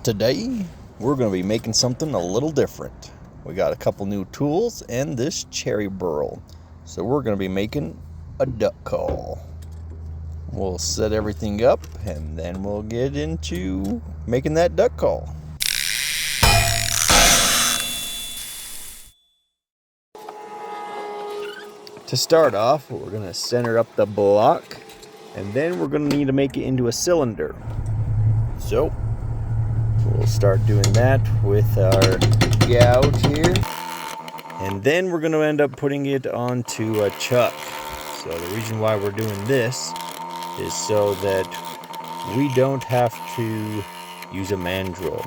Today, we're going to be making something a little different. We got a couple new tools and this cherry burl. So we're going to be making a duck call. We'll set everything up and then we'll get into making that duck call. To start off, we're going to center up the block and then we're going to need to make it into a cylinder. So we'll start doing that with our gout here. And then we're going to end up putting it onto a chuck. So the reason why we're doing this is so that we don't have to use a mandrel.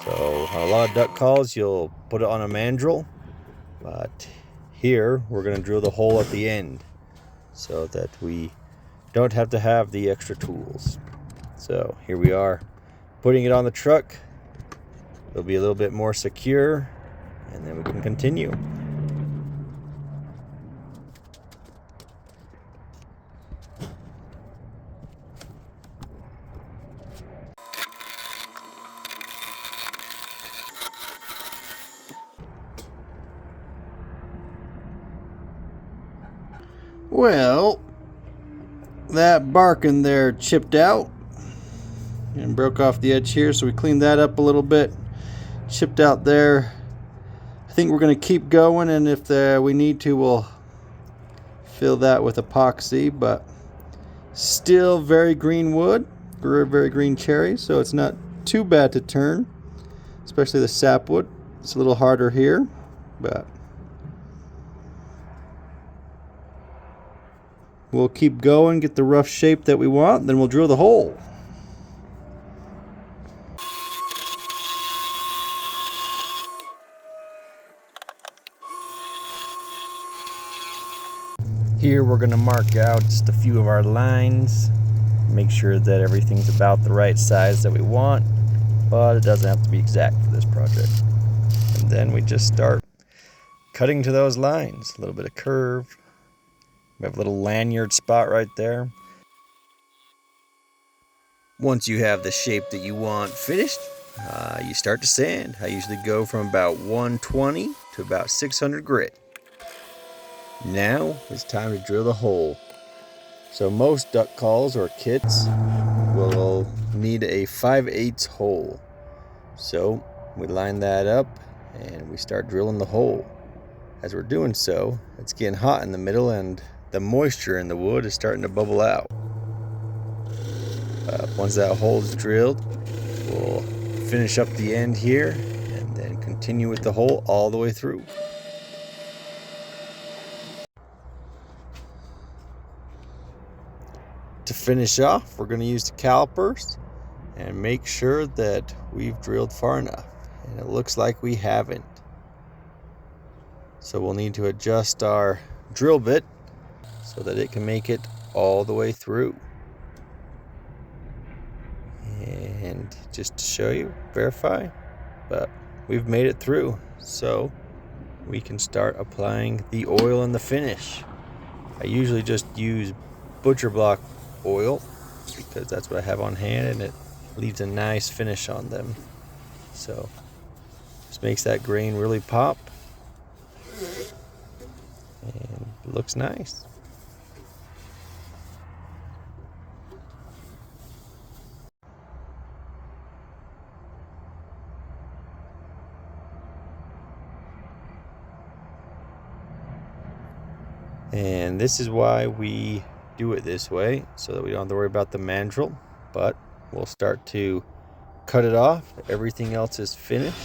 So on a lot of duck calls, you'll put it on a mandrel. But here, we're going to drill the hole at the end so that we don't have to have the extra tools. So here we are. Putting it on the truck, it'll be a little bit more secure, and then we can continue. Well, that bark in there chipped out and broke off the edge here, so we cleaned that up a little bit. Chipped out there. I think we're going to keep going, and if we need to, we'll fill that with epoxy. But still very green wood, very green cherry, so it's not too bad to turn, especially the sapwood. It's a little harder here, but we'll keep going, get the rough shape that we want, then we'll drill the hole. Here we're going to mark out just a few of our lines, make sure that everything's about the right size that we want, but it doesn't have to be exact for this project. And then we just start cutting to those lines, a little bit of curve. We have a little lanyard spot right there. Once you have the shape that you want finished, you start to sand. I usually go from about 120 to about 600 grit. Now it's time to drill the hole. So most duck calls or kits will need a 5/8 hole. So we line that up and we start drilling the hole. As we're doing so, it's getting hot in the middle and the moisture in the wood is starting to bubble out. Once that hole is drilled, we'll finish up the end here and then continue with the hole all the way through. To finish off, we're going to use the calipers and make sure that we've drilled far enough. And it looks like we haven't. So we'll need to adjust our drill bit so that it can make it all the way through. And just to show you, verify, but we've made it through. So we can start applying the oil and the finish. I usually just use butcher block oil because that's what I have on hand and it leaves a nice finish on them. So just makes that grain really pop and it looks nice. And this is why we do it this way, so that we don't have to worry about the mandrel. But we'll start to cut it off. Everything else is finished.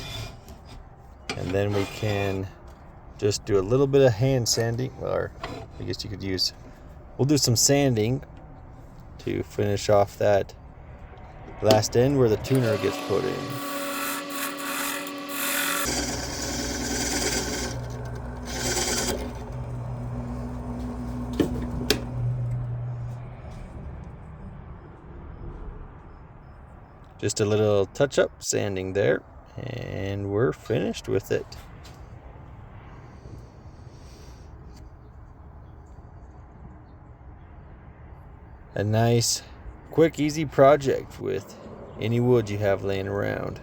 And then we can just do a little bit of hand sanding, or I guess you could use, we'll do some sanding to finish off that last end where the tuner gets put in. Just a little touch-up sanding there, and we're finished with it. A nice, quick, easy project with any wood you have laying around.